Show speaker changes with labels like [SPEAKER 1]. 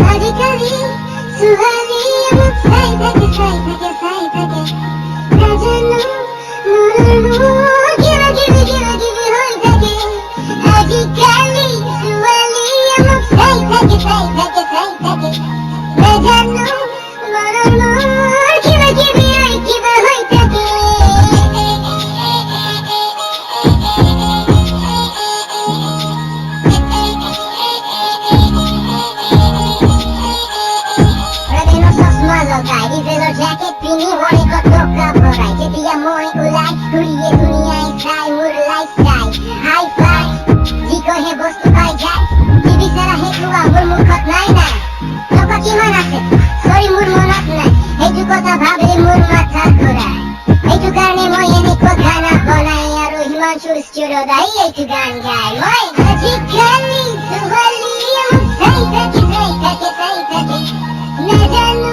[SPEAKER 1] আজিকালি ছোৱালী মোক চাই থাকে নাজানো মনৰো কিবা কিবি হৈ থাকে আজিকালি ছোৱালী মোক চাই থাকে নাজানো মনৰো কিবা কিবি হৈ থাকে Diesel jacket pini hore ko toka borai jetia moi ulai kuriye duniya sai mur lifestyle high fly jiko he bostu pai jai jibi sara he kuwa mur mukhot nai na toka kiman ase sorry mur monat nai heju kotha bhable mur matha ghorai eitu karone moi ene ko gana banai aru himanshur studio dai eitu gan gai moi ajikali suwali sai take na janu